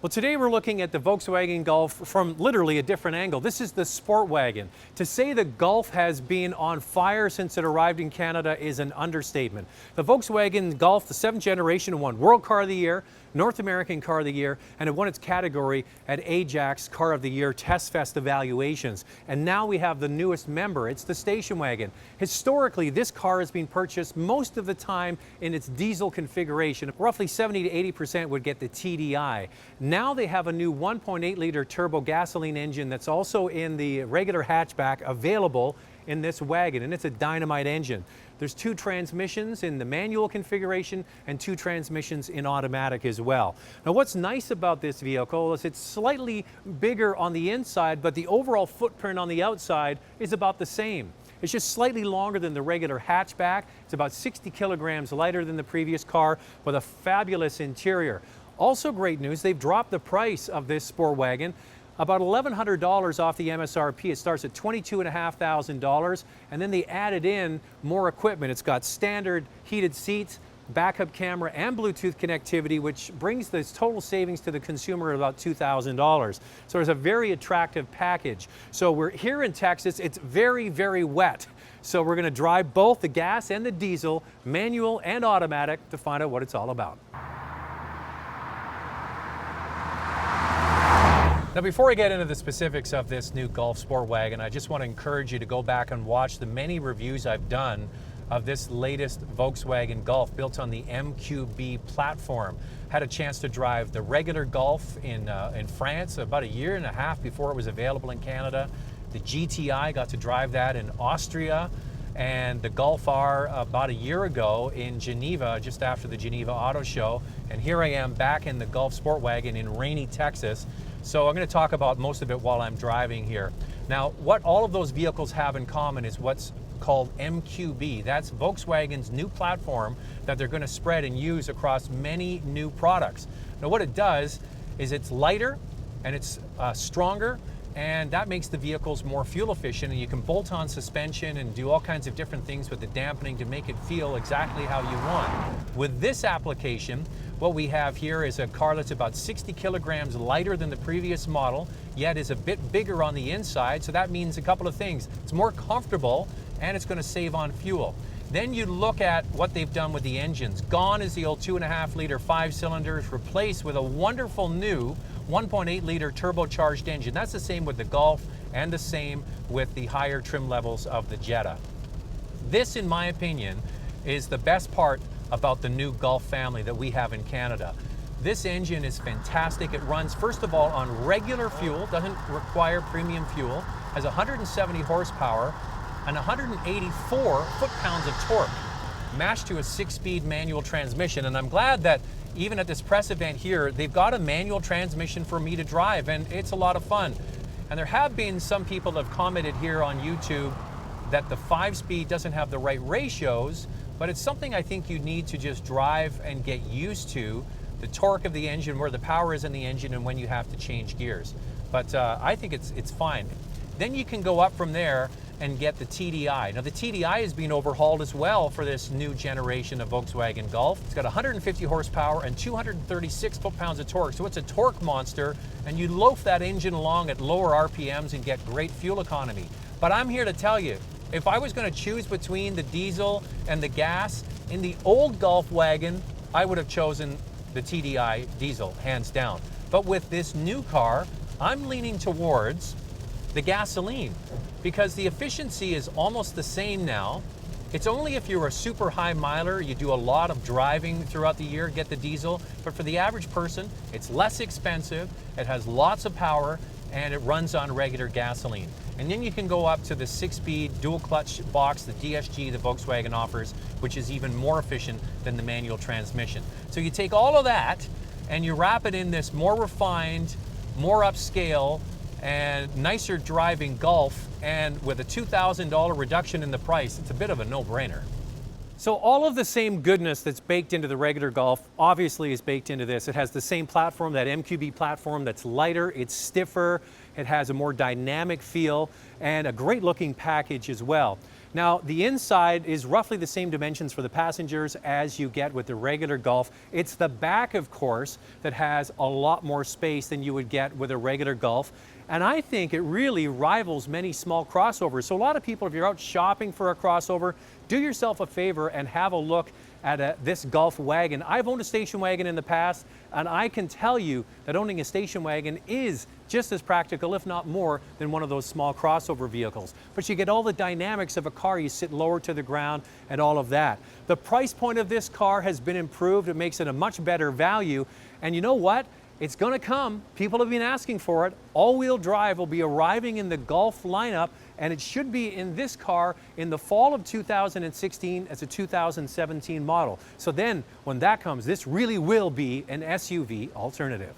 Well, today we're looking at the Volkswagen Golf from literally a different angle. This is the Sportwagen. To say the Golf has been on fire since it arrived in Canada is an understatement. The Volkswagen Golf, the 7th generation, won World Car of the Year, North American Car of the Year, and it won its category at Ajax Car of the Year Test Fest evaluations. And now we have the newest member. It's the station wagon. Historically, this car has been purchased most of the time in its diesel configuration. Roughly 70 to 80% would get the TDI. Now they have a new 1.8-liter turbo gasoline engine that's also in the regular hatchback available in this wagon, and it's a dynamite engine. There's 2 transmissions in the manual configuration and 2 transmissions in automatic as well. Now what's nice about this vehicle is it's slightly bigger on the inside, but the overall footprint on the outside is about the same. It's just slightly longer than the regular hatchback. It's about 60 kilograms lighter than the previous car with a fabulous interior. Also great news, they've dropped the price of this Sportwagon about $1,100 off the MSRP. It starts at $22,500, and then they added in more equipment. It's got standard heated seats, backup camera, and Bluetooth connectivity, which brings the total savings to the consumer at about $2,000. So it's a very attractive package. So we're here in Texas. It's very, very wet. So we're going to drive both the gas and the diesel, manual and automatic, to find out what it's all about. Now, before I get into the specifics of this new Golf Sportwagon, I just want to encourage you to go back and watch the many reviews I've done of this latest Volkswagen Golf built on the MQB platform. Had a chance to drive the regular Golf in France about a year and a half before it was available in Canada. The GTI, got to drive that in Austria, and the Golf R about a year ago in Geneva, just after the Geneva Auto Show. And here I am back in the Golf Sportwagon in rainy Texas. So I'm going to talk about most of it while I'm driving here. Now, what all of those vehicles have in common is what's called MQB. That's Volkswagen's new platform that they're going to spread and use across many new products. Now, what it does is it's lighter and it's stronger, and that makes the vehicles more fuel efficient, and you can bolt on suspension and do all kinds of different things with the dampening to make it feel exactly how you want. With this application, what we have here is a car that's about 60 kilograms lighter than the previous model, yet is a bit bigger on the inside, so that means a couple of things. It's more comfortable, and it's going to save on fuel. Then you look at what they've done with the engines. Gone is the old 2.5-liter 5-cylinders, replaced with a wonderful new 1.8-liter turbocharged engine. That's the same with the Golf and the same with the higher trim levels of the Jetta. This, in my opinion, is the best part about the new Golf family that we have in Canada. This engine is fantastic. It runs, first of all, on regular fuel, doesn't require premium fuel, has 170 horsepower and 184 foot-pounds of torque, matched to a 6-speed manual transmission. And I'm glad that even at this press event here, they've got a manual transmission for me to drive, and it's a lot of fun. And there have been some people that have commented here on YouTube that the 5-speed doesn't have the right ratios, but it's something I think you need to just drive and get used to, the torque of the engine, where the power is in the engine, and when you have to change gears. But I think it's fine. Then you can go up from there and get the TDI. Now the TDI is being overhauled as well for this new generation of Volkswagen Golf. It's got 150 horsepower and 236 foot-pounds of torque, so it's a torque monster, and you loaf that engine along at lower RPMs and get great fuel economy. But I'm here to tell you, if I was going to choose between the diesel and the gas, in the old Golf wagon, I would have chosen the TDI diesel, hands down. But with this new car, I'm leaning towards the gasoline, because the efficiency is almost the same now. It's only if you're a super high miler, you do a lot of driving throughout the year, get the diesel. But for the average person, it's less expensive, it has lots of power, and it runs on regular gasoline. And then you can go up to the 6-speed dual clutch box, the DSG that Volkswagen offers, which is even more efficient than the manual transmission. So you take all of that and you wrap it in this more refined, more upscale, and nicer driving Golf, and with a $2,000 reduction in the price, it's a bit of a no-brainer. So all of the same goodness that's baked into the regular Golf obviously is baked into this. It has the same platform, that MQB platform, that's lighter, it's stiffer, it has a more dynamic feel, and a great looking package as well. Now, the inside is roughly the same dimensions for the passengers as you get with the regular Golf. It's the back, of course, that has a lot more space than you would get with a regular Golf. And I think it really rivals many small crossovers. So a lot of people, if you're out shopping for a crossover, do yourself a favor and have a look at this Golf wagon. I've owned a station wagon in the past, and I can tell you that owning a station wagon is just as practical, if not more, than one of those small crossover vehicles. But you get all the dynamics of a car. You sit lower to the ground and all of that. The price point of this car has been improved. It makes it a much better value. And you know what? It's going to come. People have been asking for it. All-wheel drive will be arriving in the Golf lineup, and it should be in this car in the fall of 2016 as a 2017 model. So then, when that comes, this really will be an SUV alternative.